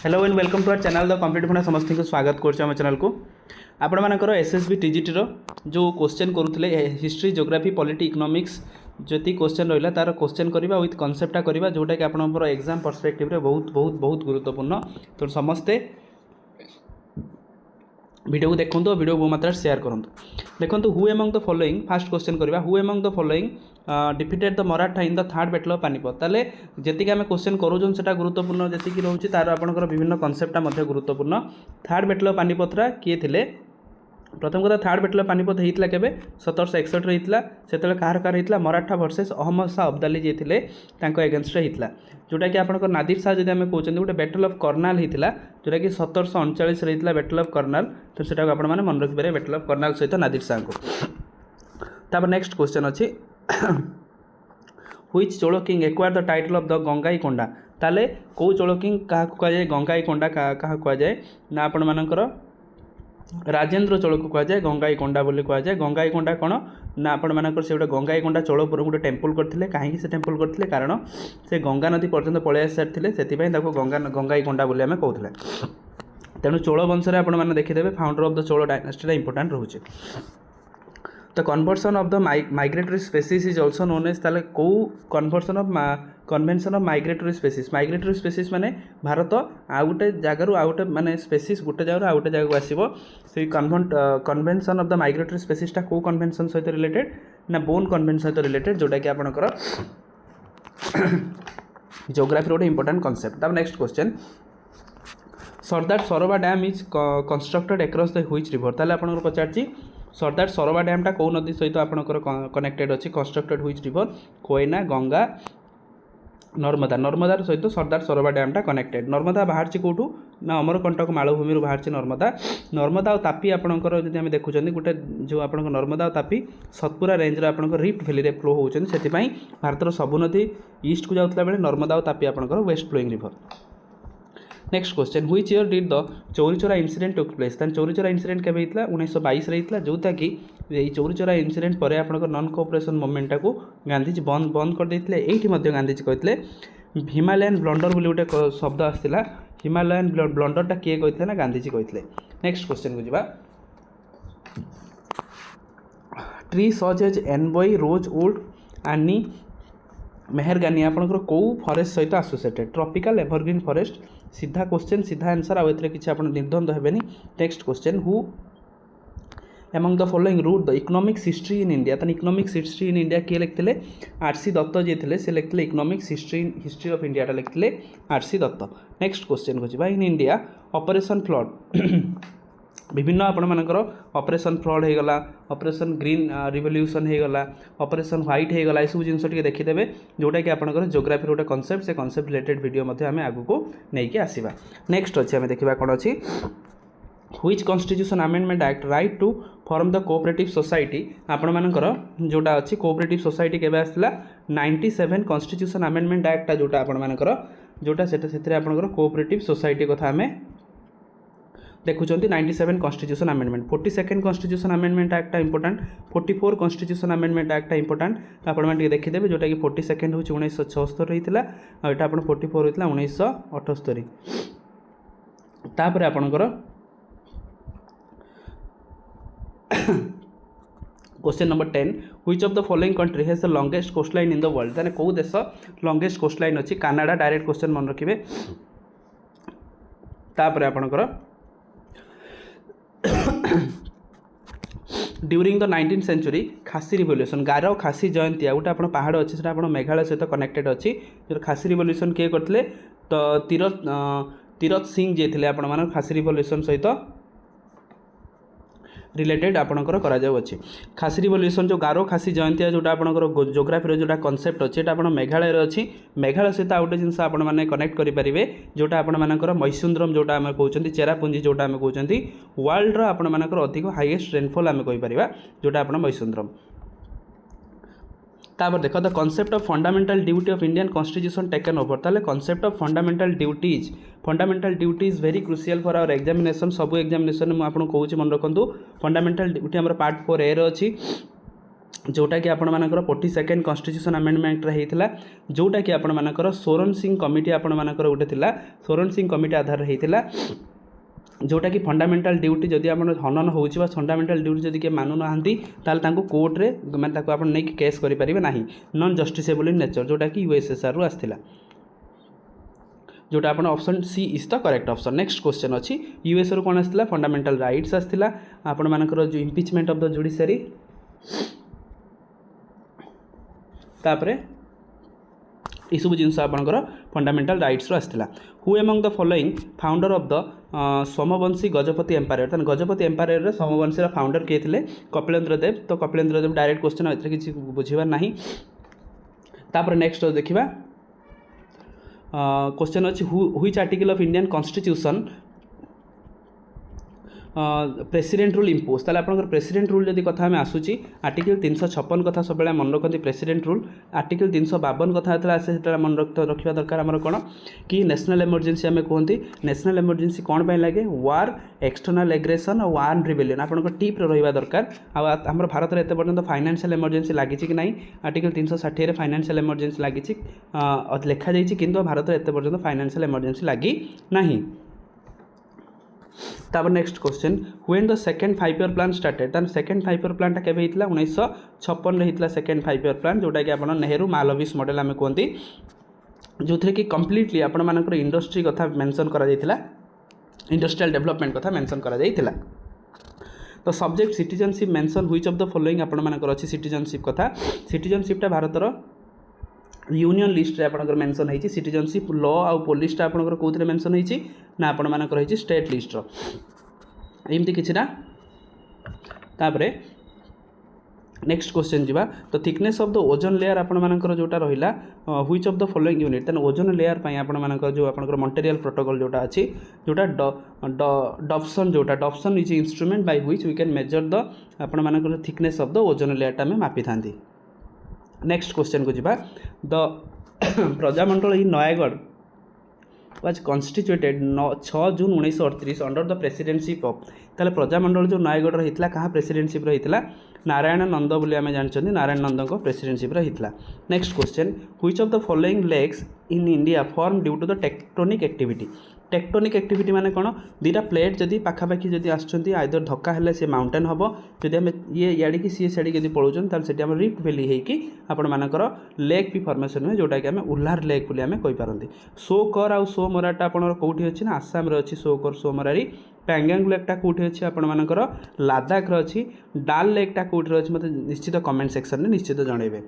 Hello and welcome to our channel the complete funda समस्त को स्वागत करम चैनल को आपण मानकर एसएसबी टीजीटी जो क्वेश्चन करुले हिस्ट्री ज्योग्राफी पॉलिटी इकोनॉमिक्स जी क्वेश्चन रहा तार क्वेश्चन करवा विथ कनसेप्टा करवा जोटा कि आपंकर एग्जाम पर्सपेक्टिव रे बहुत बहुत बहुत गुरुत्वपूर्ण तो समस्ते वीडियो को देखो वीडियो बहु मात्रा शेयर करूँ देखो who among the following first question करवा who among the following defeated the Maratha in the third battle of Panipat ताले जी आम क्वेश्चन करूँ से गुरुत्वपूर्ण जी रोचे तार आपंकर विभिन्न कनसेप्टा गुरुत्वपूर्ण थर्ड बैटल ऑफ पानीपतरा किए थे प्रथम कथा थर्ड बैटल ऑफ पानीपत होता के 1761 होता से कहार कहार होता मराठा वर्सेस अहमद शाह अब्दाली जी थे एगेन्स्ट होता जोटा कि आपंकर नादिर शाह जब आम कहते गोटे बैटल ऑफ कर्नाल होता जोटा कि 1739 होता बैटल ऑफ कर्नाल तो सेटा आप मन रखिपारे बैटल ऑफ कर्नाल सहित नादिर शाह को तापर नेक्स्ट क्वेश्चन अच्छी which Chola king acquire the title of the Gangaikonda ताले कौ चोल किंग क्या कहुए गंगाईकोंडा क्या कहुए ना आपण मानकर राजेन्द्र चोल को कहुए गंगाईकोंडा बोली कहुए गंगाईकोंडा कौन ना आपण मानकर से गोटे गंगाईकोंडा चोल पर गोटे टेम्पल करते कहीं से टेम्पल करते कारण से गंगा नदी पर्यटन पलि सारी से गंगाईकोंडा बोली आम कहते तेणु चोल वंश में आपण देखिदेवे founder of the Chola dynasty important रोचे the conversion of the migratory species is also known as ताले कौ conversion of convention of migratory species माने भारत आउ गोटे जगार आउ गोटे माने स्पेसीज गोटे जगह आउ गोटे जगह आसो से कन्वेंशन ऑफ द माइग्रेटरी स्पेसीजटा कौ कन्वेंशन सहित रिलेटेड ना बोन कन्वेंशन सहित रिलेटेड जोटा कि आपनकर जियोग्राफी गोटे इंपोर्टेंट कॉन्सेप्ट तब next question Sardar Sarovar dam is constructed across the which river ताले आपनकर पचारची सरदार सरोवर डैमटा कौ नदी सहित आपनकर कनेक्टेड अच्छी constructed which river Koyna Ganga Narmada नर्मदार सहित सरदार सरोवर डैमटा कनेक्टेड नर्मदा बाहर कौटू ना अमरकंटक मालभूमि बाहर नर्मदा नर्मदा और तापी आपंकर जब आम देखुं गोटे जो आप नर्मदा और तापी सतपुरा रेंज आपंकर रिफ्ट भैली फ्लो होती से भारतर सबु नदी ईस्ट को जाता बेले नर्मदा और तापी आपंकर west flowing river next question which year did the Chauri Chaura incident took place तान चौरी चोरा इनसीडेंट केबे हितला 1922 रे हितला जोता कि ये चौरी चोरा इनसीडेंट पर आपनकर नॉन कोऑपरेशन मूवमेंट को गांधीजी बंद कर देथिले एठी मध्ये गांधीजी कहथिले हिमालयन ब्लंडर बोली गोटे शब्द आसला हिमालयन ब्लंडरटा किए कहथिले ना गांधीजी कहथिले नेक्स्ट क्वेश्चन को जिबा ट्री सच एज एनबॉय रोज वुड आनी मेहरगानी आपंकर कौ फॉरेस्ट सहित एसोसिएटेड ट्रॉपिकल एवरग्रीन फॉरेस्ट सीधा क्वेश्चन सीधा आंसर आउ एथरे किछि आपण निर्द्वंद हेबेनी next question who among the following wrote the economics history in India तन इकोनॉमिक्स हिस्ट्री इन इंडिया किए लिखते आरसी दत्त जी थे से लिखते इकोनॉमिक्स हिस्ट्री ऑफ इंडिया लिखते आरसी दत्त नेक्स्ट क्वेश्चन को इन इंडिया ऑपरेशन फ्लड विभिन्न आपणकर ऑपरेशन फ्लड होगला ऑपरेशन ग्रीन रिवोल्यूशन होगला ऑपरेशन व्हाइट होगला यह सब जिन देखीदे जोटा कि आपंकर जियोग्राफी गोटे कनसेप्ट से कनसेप्ट रिलेटेड वीडियो आम आगू को लेकिन आसवा नेक्स्ट अच्छे आम देखा कौन अच्छी which constitution amendment act right to form the cooperative society आपणकर जोटा अच्छी कोऑपरेटिव सोसाइटी केबे आसला 97 कॉन्स्टिट्यूशन अमेंडमेंट एक्टा जोटा आपणकर जोटा से आपणकर कोऑपरेटिव सोसाइटी कथा आम देखुं 97 constitution amendment 42nd constitution amendment एक्टा इंपोर्टेंट 44 कॉन्स्टिट्यूशन अमेंडमेंट एक्टा इंपोर्टेंट आपने देखीदेवे जोटा कि 42nd हूँ 1976 होता है यहाँ आप 44 होता 1978 तापर आपणकर question number 10 which of the following country has the longest coastline in the world ताने कौ देश लॉन्गेस्ट कोस्टलाइन अच्छी कनाडा डायरेक्ट क्वेश्चन मन रखिए तापर आपणकर ड्यूरिंग द 19th सेंचुरी खासी रिवोल्यूशन गारो खासी जयंती गोटे आप पहाड़ अच्छे से मेघालय सहित कनेक्टेड अच्छी जो खासी रिवोल्यूशन किए करते तो तीरथ सिंह जी थे आप खासी रिवोल्यूशन सहित रिलेटेड आपणकर अच्छी खासी रिवोल्यूशन जो गारो खासी जयंती जोटा आपणकर जियोग्राफी जो कनसेप्ट अच्छे आप मेघालय अच्छी मेघालय सहित आउ गोटे जिनस आपने कनेक्ट करेंगे जोटा आपणकर मैसुंद्रम जोटा आम कहते चेरापुंजी जोटा आम कहते वर्ल्ड आपणकर अधिक हाईएस्ट रेनफॉल आम कहीपर जोटा आप मैसुंद्रम तापर देख the concept of fundamental duty of Indian constitution taken over ताले concept of fundamental duty is very crucial for our examination सबू एग्जामिनेशन मुझे आपको कहूँ मन रखु फंडामेंटल ड्यूटी आम पार्ट 4A अच्छी जोटा कि आपण मानकर 42nd कॉन्स्टिट्यूशन अमेंडमेंट होता जोटा कि आपण मानकर सोरन सिंह कमिटी आपण मानकर गोटे थिला सोरन सिंह कमिटी आधार होता जोटा कि फंडामेंटल ड्यूटी जदि आप हनन हो फंडामेंटल ड्यूटी जदि किए मानु ना कोर्टे मैंने आप नहीं केस करेंगे ना नॉन जस्टिसेबल इन नेचर जोटा कि यूएसएसआर रु आसला जोटा आपन option C is the correct option. Next question अच्छी यूएस रु कौन आसला फंडामेंटल राइट्स आसला आपण मानकर जो इम्पिचमेंट ऑफ द जुडिशियरी तापरे ये सब जिनस आपंकर फंडामेंटल राइट्स आसला who among the following founder of the Somvanshi Gajapati empire तेना गजपति एम्पायर सोमवंशी फाउंडर किए थे कपिलेन्द्र देव तो कपिलेन्द्र देव डायरेक्ट क्वेश्चन ए किसी बुझार ना तापर नेक्स्ट देखा क्वेश्चन अच्छी which article of Indian constitution president rule impose ताले आपनकर प्रेसिडेंट रूल जदि कथा में आसूची आर्टिकल 356 कथा सब बेले मन रखती प्रेसिडेंट रूल आर्टिकल 352 कथा जो आसे मन रखा दरकार आमर कौन कि नेशनल इमरजेंसी आम कहते नेशनल इमरजेंसी कौन पर लगे वार एक्सटर्नल एग्रेसन और वार रिबेलियन आपंकर टीप रहा दरकार आम भारत में एत पर्यटन फाइनेंशियल इमरजेंसी लगी कि नहीं आर्टिकल 360 फाइनेंशियल इमरजेंसी लगी लिखा जाइए कि भारत में एत पर्यटन फाइनेंशियल इमरजेंसी लगी नहीं। तापर next question when the second 5 year plan started तान सेकेंड 5 ईयर प्लान केबे हितला 1956 रे हितला सेकेंड 5 ईयर प्लान जोटा कि आपण नेहरू मालवीज मॉडल आमे कहंती जो थे कि कंप्लीटली आपण मानकर इंडस्ट्री कथा मेंशन करा जायतिला इंडस्ट्रियल डेवलपमेंट कथा मेंशन करा जायतिला। तो subject citizenship mention which of the following आपण मानकर अछि सिटीजनशिप कथा सिटीजनशिपटा भारतर यूनियन लिस्ट रे आपनकर मेंशन होती सिटीजनशिप लॉ आउ पुलिसटा आपनकर कोथरे मेंशन होती ना आपण मानकर होती स्टेट लिस्ट रो एमती किछि ना। तापरे नेक्स्ट क्वेश्चन जीवा तो thickness of the ozone layer आपण मानकर जोटा रहिला which of the following unit तन ओजोन लेयर पई आपण मानकर जो आपनकर मॉन्ट्रियल प्रोटोकॉल जोटा अछि जोटा Dobson is instrument by which we can measure the आपण मानकर thickness of the ozone layer टा में मापी थांती। नेक्स्ट क्वेश्चन को जीवा the Prajamandal in Nayagarh was constituted 6 June 1938 under the presidentship of ताले प्रजामंडल जो नयागढ़ रहितला कहाँ प्रेसिडेंटशिप रहितला नारायण नंद बोली आमे जानछन्ती नारायण नंद को प्रेसिडेंटशिप रहितला। Next question which of the following lakes in India form due to the tectonic activity tectonic activity माने कौन दुटा प्लेट जदि पाखापाखि जदि आसुँच आइदर धक्का हेले से माउंटेन हम जदि आम ये याड़ी कि सी साड़ी जब पलाउन ताल से रिफ्ट वैली होगी आपण मानकर लेक भी फॉर्मेशन हुए जोटा कि आम उल्लार लेक बोली आम कहींपारती। सोकर आउ सो मोराटा आपंकर कौटी अच्छी ना आसाम अच्छी सोकर सो मोरारी पैंगांग लेकटा कौटी अच्छी आपण मानकर लद्दाख अच्छी डाल लेकटा कौटी अच्छी मतलब निश्चित कमेंट सेक्शन में निश्चित जनइबे।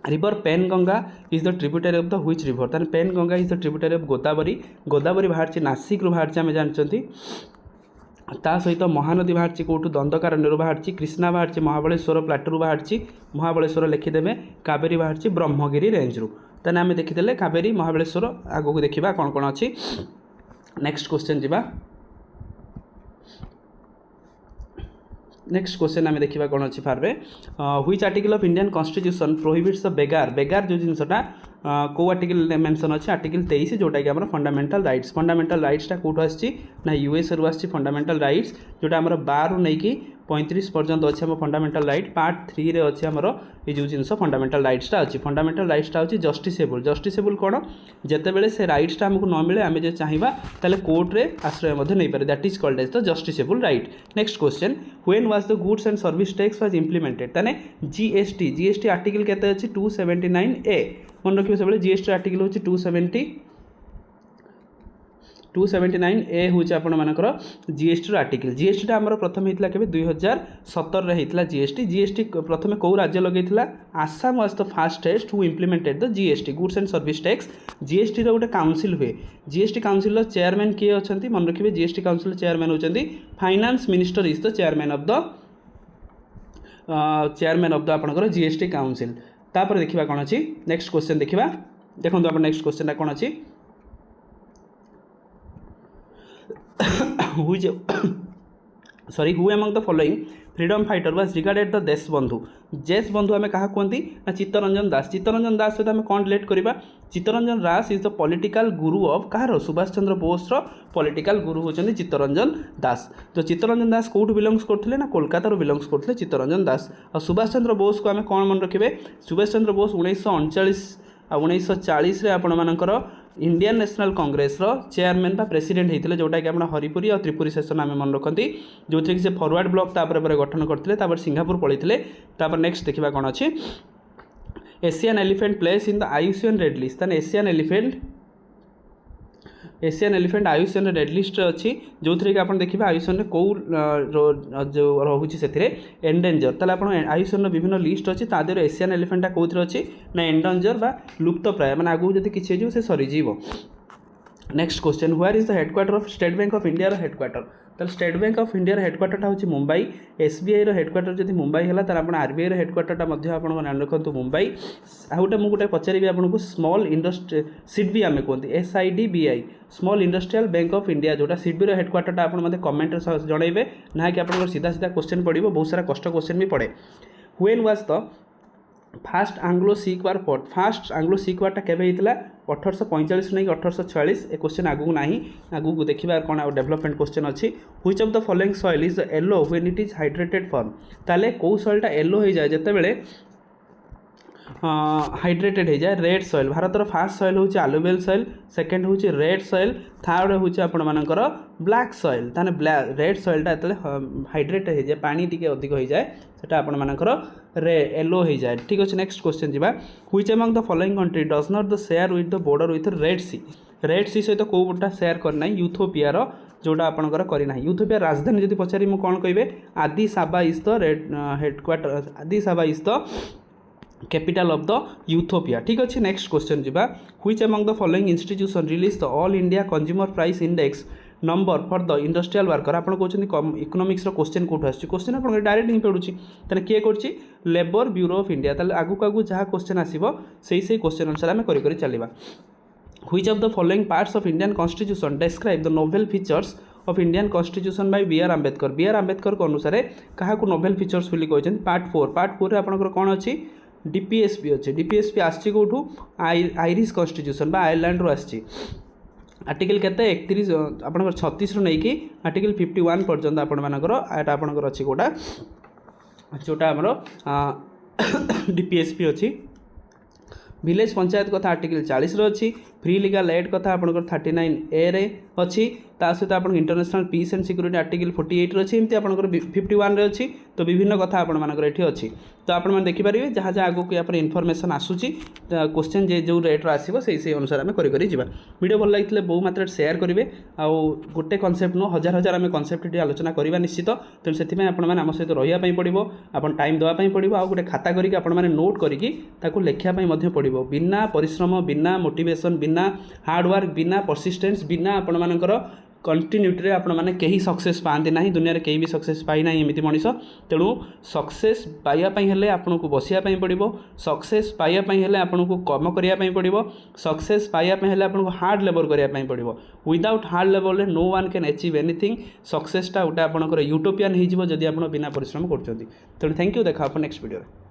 River Penganga is the tributary of the which river तान Penganga is the tributary of Godavari Godavari बाहर नासिक रु बाहर आम जानते ता सहित महानदी बाहर कौटू दंडकारण्य बाहर कृष्णा बाहर महाबलेश्वर प्लाटू बाहर महाबलेश्वर लिखिदेवे कावेरी बाहर ब्रह्मगिरी रेंज रु ताने आम देखीदे कावेरी महाबलेश्वर आग को देखा कौन कौन अच्छी। नेक्स्ट क्वेश्चन जीवा नेक्स्ट क्वेश्चन आम देखा कौन अच्छी फार्वे which article of Indian constitution prohibits the begar begar जो जिनसटा को आर्टिकल मेंशन अच्छे आर्टिकल 23 जोटा कि फंडामेंटल राइट्सटा कौटू आसी ना यूएस रु आसी फंडामेंटल राइट्स जोटा आम 12 रु नहीं 35 पर्यंत अच्छे आम फंडामेंटल राइट पार्ट 3 रे अच्छे आमर ये जो जिनस फंडामेंटल राइट्सटा अच्छी फंडामेंटल राइट्सटा अच्छी जस्टिसेबल कौन जितेबाला से राइट्सटा आमको न मिले आम जो चाहिए ताले कोर्ट रे आश्रय नहीं पारे that is called as the justiciable right. Next question when was the goods and service tax was implemented ताने जीएसटी आर्टिकल केते अछि 279A मन रखिए सब जीएसटी आर्टिकल हूँ 279A हूँ आपण मानकर जीएसटी आर्टिकल जीएसटी आमर प्रथम होता के 2017 होता जीएसटी प्रथम कौ राज्य लगे Assam was the fastest who implemented the GST goods and service tax GST गोटे काउंसिल हुए जीएसटी काउंसिल चेयरमैन किए अच्छा मन रखिए जीएसटी काउंसिल चेयरमैन होती finance minister is the chairman of the आपंकर जीएसटी काउंसिल। तापर देखा कौन अच्छी नेक्स्ट क्वेश्चन देखा देखो आप नेक्स्ट क्वेश्चन कौन अच्छी who among the following freedom fighter was regarded the देश बंधु आम क्या कहती ना चित्तरंजन दास सहित आम कौन रिलेट करवा Chittaranjan Das is the political Guru of Kahar Subhash Chandra Bose political गुरु होती चित्तरंजन दास। तो चित्तरंजन दास कौट बिलंग्स करते ना कोलकाता बिलंग्स करते चित्तरंजन दास। और सुभाष चंद्र बोस को आम कौन मन रखिए सुभाष चंद्र बोस 1939 आ 1940 आपण मानकर इंडियन नेशनल कांग्रेस चेयरमैन बा प्रेसिडेंट होते जोटा कि आप हरिपुरी और त्रिपुरी सेशन आम मन रखती जो थी से फरवर्ड ब्लॉक तापर गठन करते सिंगापुर पलैते नेक्स्ट देखा कौन अच्छी Asian elephant place in the IUCN red list Asian elephant IUCN red list अच्छी जो थी कि आप देखिए आयुष्यन कौ जो रोचे से एंडेंजर ताले आप आयुष्यन विभिन्न लिस्ट अच्छी तादेह एशियन एलिफेंटा कौन अच्छी ना एंडेंजर बा लुप्त प्राय मैंने आगू जब किसी हो सरीज। Next question where is the headquarter of State Bank of India headquarter तो State Bank of India headquarter हूँ मुंबई एसबीआई हेडक्वार्टर जब मुंबई है आप आरबीआई हेडक्वार्टर आप रखु मुंबई आ गोटे मुझे पचारि आपको स्मॉल इंडस्ट्री सिडबी आम कहते SIDBI small industrial bank of India जोटा सिडबी हेडक्वार्टर आप मतलब कमेंट जनइबे ना कि आप सीधा सीधा क्वेश्चन पड़ो बहुत सारा कष्ट क्वेश्चन भी पड़े। When was the first Anglo Sikh war fought first Anglo Sikh वार्टा केवे होता 1845 नहीं 1846 ए क्वेश्चन आगू ना आगू देखा कौन डेवलपमेंट क्वेश्चन अच्छी which of the following soil is yellow when it is hydrated form ताले कौ सॉइलटा येलो हो जाए जिते बड़े हाइड्रेटेड हो जाए रेड सॉइल भारतर फास्ट सॉइल हूँ आलुवेल सॉइल सेकेंड हूँ रेड सॉइल थर्ड हूँ आपंकर ब्लैक सॉइल ताने रेड सॉइलटा जो हाइड्रेटेड हो जाए पानी टी अधिक हो जाए सेटा आपंकर येलो हो जाए। ठीक अच्छे नेक्स्ट क्वेश्चन जी which among the following country does not the share with the border with Red Sea सहित कौटा शेयर करना यूथोपियार जोटा आपंकर करना यूथोपिया राजधानी जब पचारि मु कौन कहे Addis Ababa is the red headquarter Addis Ababa is the capital of the Ethiopia. ठीक अच्छे नेक्स्ट क्वेश्चन जी which among the following institution release the all India consumer price index number for the industrial worker आप कहते economics question कौट question आप direct ही पड़ूँ तेना किए कर लेबर ब्यूरो ऑफ इंडिया ताले आगू आगू जहाँ क्वेश्चन आसो से क्वेश्चन अनुसार आम कर चलवा। Which of the following parts of Indian constitution describe the novel features of Indian constitution by B R Ambedkar को अनुसार क्या नोवेल फीचर्स कहते पार्ट 4 आपंकर कौन अच्छी DPSP अच्छे DPSP आसी कौटू आयरिश कॉन्स्टिट्यूशन आयरलैंड रू आसी आर्टिकल केते 31 आपंकर 36 रु नहीं कि आर्टिकल 51 पर्यंत आपंकर आपंकर अच्छी कौटा जोटा आमर DPSP अच्छी विलेज पंचायत कथा आर्टिकल 40 अच्छी फ्री लीगल एड कथा आपंकर 39A रे अच्छी ता सहित आप international peace and security article 48 अच्छी एमती आपंकर 51 अच्छी तो विभिन्न कथा आपंकर ये अच्छी तो आप देखिपारे जहाँ जहाँ आगू यहाँ इनफर्मेशन आसूची क्वेश्चन जे जो रेट्रे आसो से अनुसार आम कर वीडियो भल लगी बहु मात्रा सेयार करेंगे आउ गोटे कनसेप्ट नुह हजार हजार आम कनसेप्ट आलोचना करवा निश्चित तेणु से आम सहित रही पड़ो आप टाइम देवाई पड़ो आ गोटे खाता करके नोट करके लिखापी पड़ो बिना परिश्रम बिना मोटिवेशन बिना हार्डवर्क बिना परसिस्टेंस बिना आपणकर कंटिन्यूटी आपण मैंने कहीं सक्सेस पाते ना दुनिया में कहीं भी सक्सेस पाई ना एमती मनीष तेणु सक्सेस पाइबापी आपन को बसापी पड़ो सक्सेस पाइबापी आपन को कम करने पड़ो सक्सेस पाइबापी आपन को हार्ड लेबर करने पड़ो without hard labour no one can achieve anything सक्सेसटा गोटे आपंकर यूटोपियन हो बिना परिश्रम कर। तेणु थैंक यू देखा नेक्स्ट वीडियो।